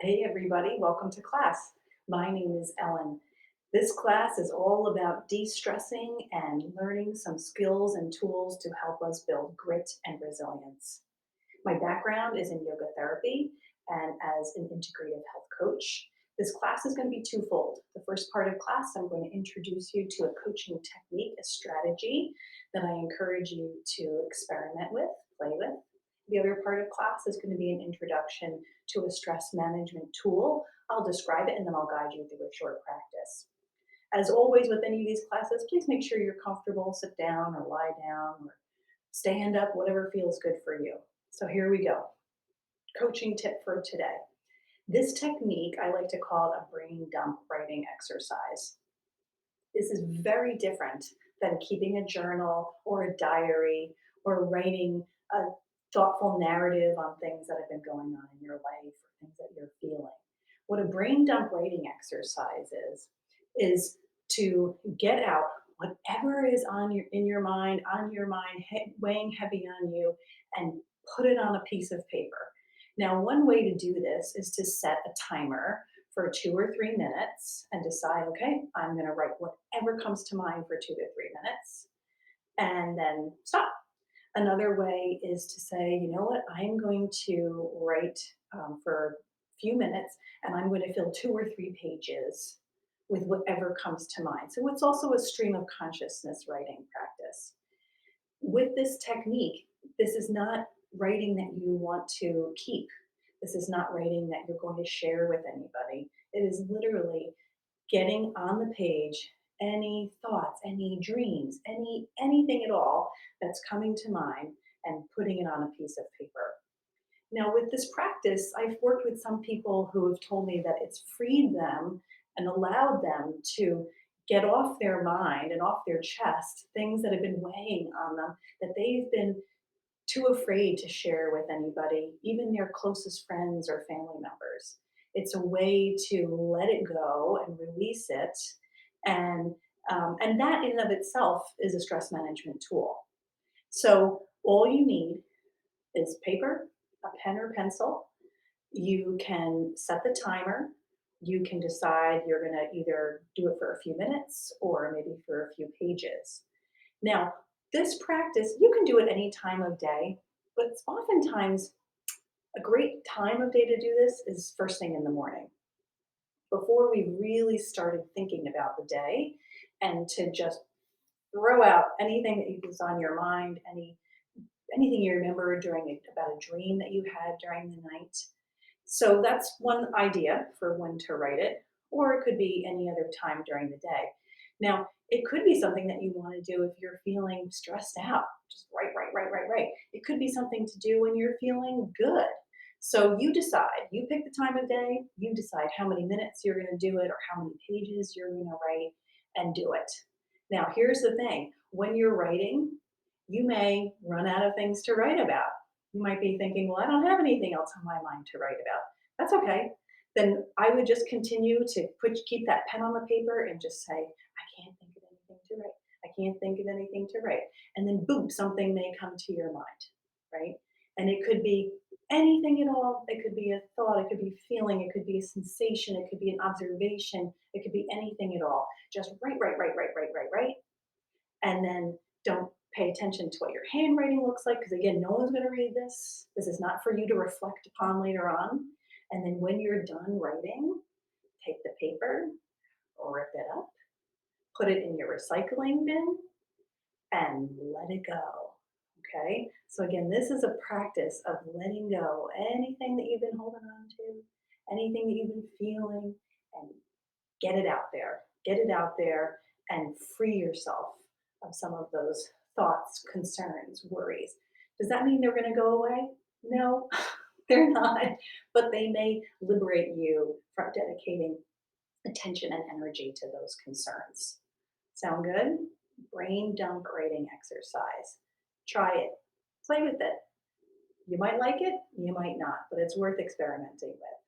Hey, everybody, welcome to class. My name is Ellen. This class is all about de stressing and learning some skills and tools to help us build grit and resilience. My background is in yoga therapy and as an integrative health coach. This class is going to be twofold. The first part of class, I'm going to introduce you to a coaching technique, a strategy that I encourage you to experiment with, play with. The other part of class is going to be an introduction to a stress management tool. I'll describe it and then I'll guide you through a short practice. As always, with any of these classes, please make sure you're comfortable, sit down or lie down or stand up, whatever feels good for you. So here we go. Coaching tip for today. This technique I like to call a brain dump writing exercise. This is very different than keeping a journal or a diary or writing a thoughtful narrative on things that have been going on in your life or things that you're feeling. What a brain dump writing exercise is to get out whatever is in your mind, weighing heavy on you, and put it on a piece of paper. Now, one way to do this is to set a timer for 2 or 3 minutes and decide, okay, I'm going to write whatever comes to mind for 2 to 3 minutes and then stop. Another way is to say, you know what, I'm going to write for a few minutes and I'm going to fill 2 or 3 pages with whatever comes to mind. So it's also a stream of consciousness writing practice. With this technique, this is not writing that you want to keep. This is not writing that you're going to share with anybody. It is literally getting on the page any thoughts, any dreams, anything at all that's coming to mind and putting it on a piece of paper. Now, with this practice, I've worked with some people who have told me that it's freed them and allowed them to get off their mind and off their chest things that have been weighing on them that they've been too afraid to share with anybody, even their closest friends or family members. It's a way to let it go and release it, and and that in and of itself is a stress management tool. So all you need is paper, a pen or pencil. You can set the timer. You can decide you're going to either do it for a few minutes or maybe for a few pages. Now, this practice, you can do it any time of day, but it's oftentimes a great time of day to do this is first thing in the morning before we really started thinking about the day and to just throw out anything that was on your mind, anything you remember about a dream that you had during the night. So that's one idea for when to write it, or it could be any other time during the day. Now, it could be something that you want to do if you're feeling stressed out. Just write, write, write, write, write. It could be something to do when you're feeling good. So you decide, you pick the time of day, you decide how many minutes you're going to do it or how many pages you're going to write and do it. Now, here's the thing when you're writing, you may run out of things to write about. You might be thinking, well, I don't have anything else on my mind to write about. That's okay. Then I would just continue to keep that pen on the paper and just say, I can't think of anything to write. I can't think of anything to write. And then boom, something may come to your mind, right? And it could be anything at all. It could be a thought, it could be a feeling, it could be a sensation, it could be an observation, it could be anything at all. Just write, write, write, write, write, write, write. And then don't pay attention to what your handwriting looks like because again no one's going to read this. This is not for you to reflect upon later on. And then when you're done writing, take the paper, rip it up, put it in your recycling bin, and let it go. Okay, so again, this is a practice of letting go anything that you've been holding on to, anything that you've been feeling, and get it out there and free yourself of some of those thoughts, concerns, worries. Does that mean they're going to go away? No, they're not, but they may liberate you from dedicating attention and energy to those concerns. Sound good? Brain dump writing exercise. Try it. Play with it. You might like it, you might not, but it's worth experimenting with.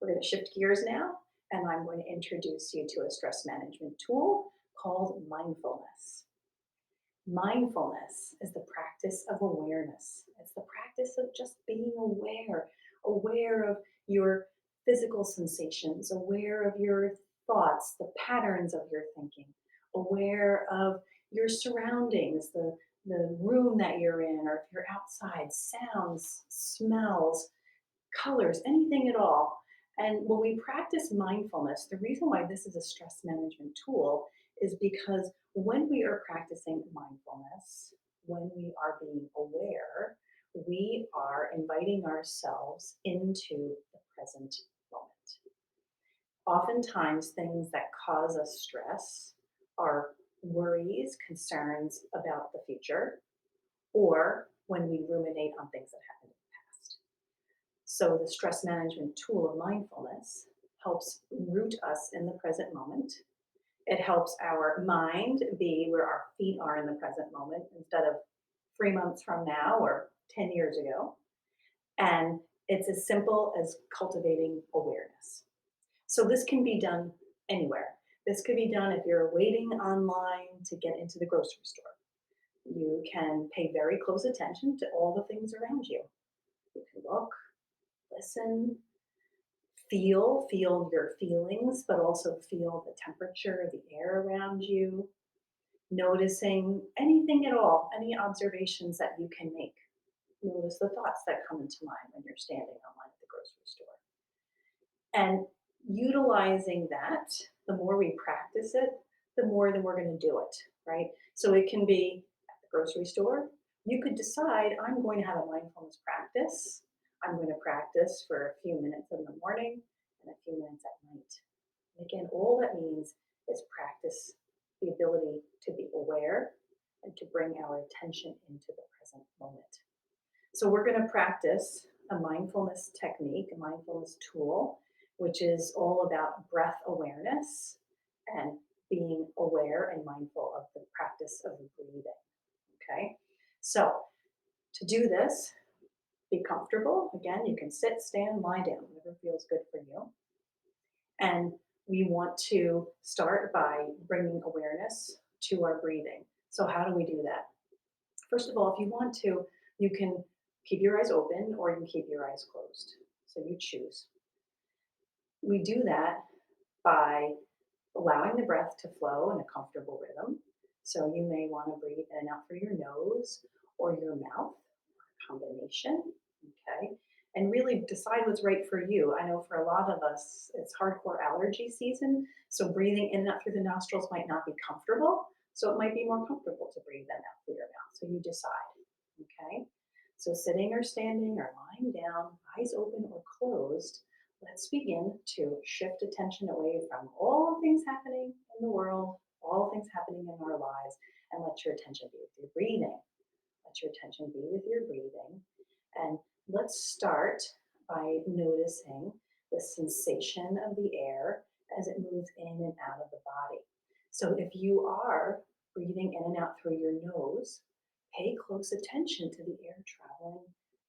We're going to shift gears now, and I'm going to introduce you to a stress management tool called mindfulness. Mindfulness is the practice of awareness. It's the practice of just being aware, aware of your physical sensations, aware of your thoughts, the patterns of your thinking, aware of your surroundings, the room that you're in, or if you're outside, sounds, smells, colors, anything at all. And when we practice mindfulness, the reason why this is a stress management tool is because when we are practicing mindfulness, when we are being aware, we are inviting ourselves into the present moment. Oftentimes, things that cause us stress are worries, concerns about the future, or when we ruminate on things that happened in the past. So, the stress management tool of mindfulness helps root us in the present moment. It helps our mind be where our feet are in the present moment instead of 3 months from now or 10 years ago. And it's as simple as cultivating awareness. So, this can be done anywhere. This could be done if you're waiting online to get into the grocery store. You can pay very close attention to all the things around you. You can look, listen, feel your feelings, but also feel the temperature of the air around you, noticing anything at all, any observations that you can make. Notice the thoughts that come into mind when you're standing online at the grocery store. And utilizing that, the more we practice it, the more that we're going to do it, right? So it can be at the grocery store. You could decide, I'm going to have a mindfulness practice. I'm going to practice for a few minutes in the morning and a few minutes at night. And again, all that means is practice the ability to be aware and to bring our attention into the present moment. So we're going to practice a mindfulness technique, a mindfulness tool, which is all about breath awareness and being aware and mindful of the practice of breathing. Okay. So to do this, be comfortable. Again, you can sit, stand, lie down, whatever feels good for you. And we want to start by bringing awareness to our breathing. So, how do we do that? First of all, if you want to, you can keep your eyes open or you can keep your eyes closed. So, you choose. We do that by allowing the breath to flow in a comfortable rhythm. So, you may want to breathe in and out through your nose or your mouth, combination. Okay. And really decide what's right for you. I know for a lot of us, it's hardcore allergy season. So breathing in and out through the nostrils might not be comfortable. So it might be more comfortable to breathe in and out through your mouth. So you decide. Okay. So sitting or standing or lying down, eyes open or closed, let's begin to shift attention away from all things happening in the world, all things happening in our lives, and let your attention be with your breathing. Let your attention be with your breathing. And let's start by noticing the sensation of the air as it moves in and out of the body. So if you are breathing in and out through your nose, pay close attention to the air traveling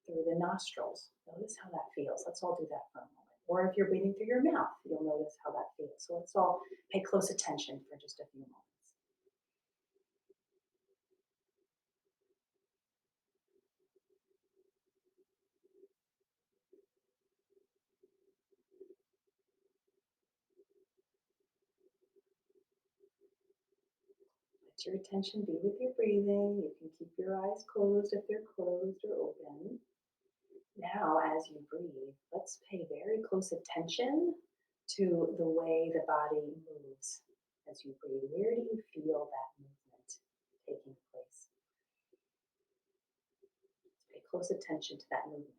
through the nostrils. Notice how that feels. Let's all do that for a moment. Or if you're breathing through your mouth, you'll notice how that feels. So let's all pay close attention for just a few moments. Let your attention be with your breathing. You can keep your eyes closed if they're closed or open. Now, as you breathe, let's pay very close attention to the way the body moves as you breathe. Where do you feel that movement taking place? Pay close attention to that movement.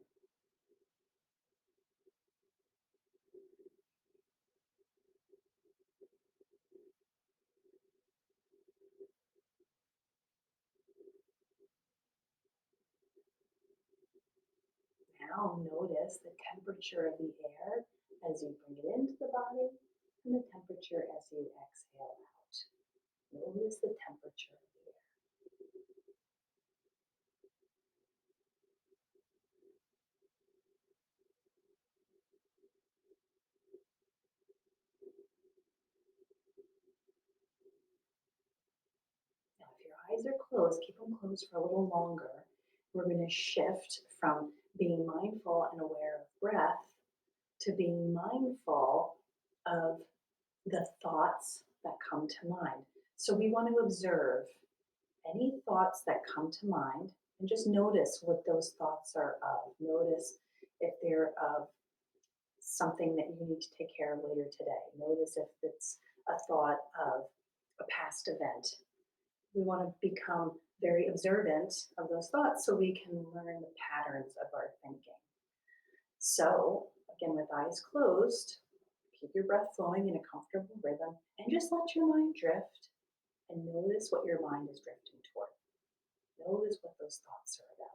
Now, notice the temperature of the air as you bring it into the body and the temperature as you exhale out. Notice the temperature of the air. Now, if your eyes are closed, keep them closed for a little longer. We're going to shift from being mindful and aware of breath to being mindful of the thoughts that come to mind. So we want to observe any thoughts that come to mind and just notice what those thoughts are of. Notice if they're of something that you need to take care of later today. Notice if it's a thought of a past event. We want to become very observant of those thoughts so we can learn the patterns of our thinking. So, again, with eyes closed, keep your breath flowing in a comfortable rhythm and just let your mind drift and notice what your mind is drifting toward. Notice what those thoughts are about.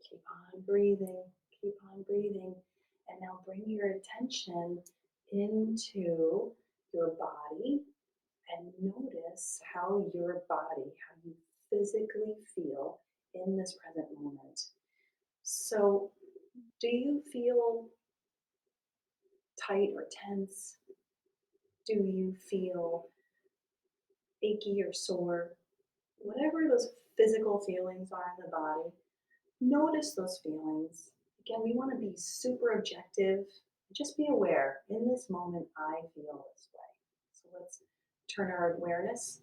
Keep on breathing, keep on breathing. And now bring your attention into your body and notice how your body, how you physically feel in this present moment. So, do you feel tight or tense? Do you feel achy or sore? Whatever those physical feelings are in the body, notice those feelings. Again, we want to be super objective. Just be aware in this moment, I feel this way. So let's turn our awareness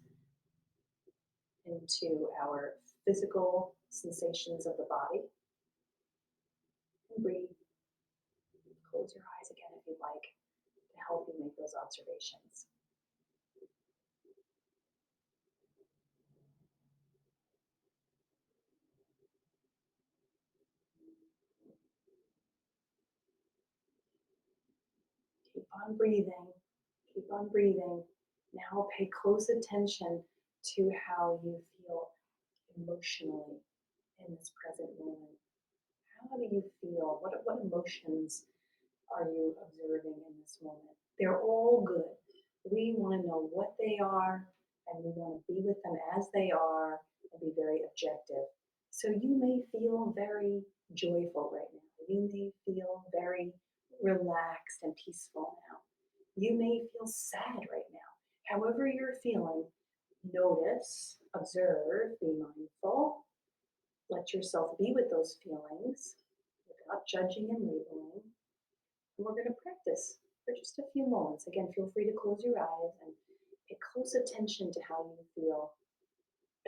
into our physical sensations of the body and breathe. Close your eyes again if you'd like to help you make those observations. Keep on breathing. Keep on breathing. Now pay close attention to how you feel emotionally in this present moment. How do you feel? What emotions are you observing in this moment? They're all good. We want to know what they are and we want to be with them as they are and be very objective. So you may feel very joyful right now. You may feel very relaxed and peaceful now. You may feel sad right now. However, you're feeling, notice, observe, be mindful, let yourself be with those feelings without judging and labeling. And we're going to practice for just a few moments. Again, feel free to close your eyes and pay close attention to how you feel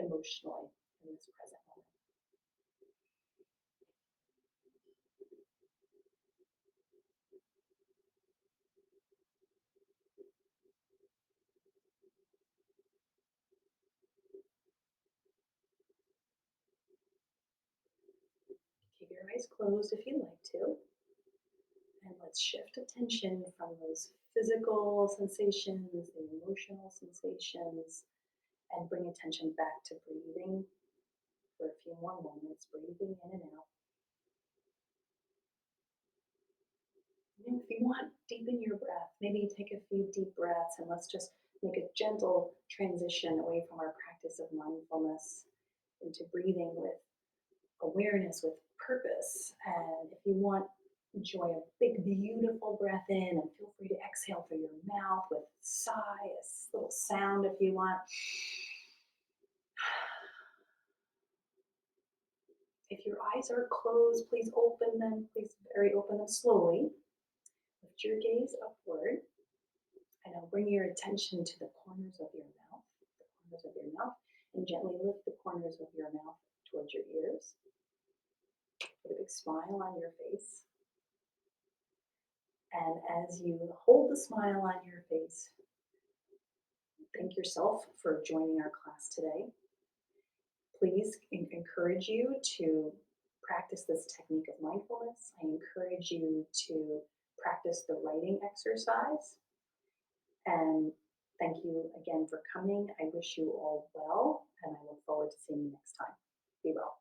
emotionally in this present moment. Keep your eyes closed if you'd like to. And let's shift attention from those physical sensations, the emotional sensations, and bring attention back to breathing for a few more moments, breathing in and out. And if you want, deepen your breath. Maybe take a few deep breaths and let's just make a gentle transition away from our practice of mindfulness into breathing with awareness, with purpose. And if you want, enjoy a big, beautiful breath in and feel free to exhale through your mouth with sigh, a little sound if you want. If your eyes are closed, please open them. Please very open them slowly. Lift your gaze upward and now bring your attention to the corners of your mouth, and gently lift the corners of your mouth towards your ears. Put a big smile on your face. And as you hold the smile on your face, thank yourself for joining our class today. Please encourage you to practice this technique of mindfulness. I encourage you to practice the writing exercise. And thank you again for coming. I wish you all well, and I look forward to seeing you next time. Be well.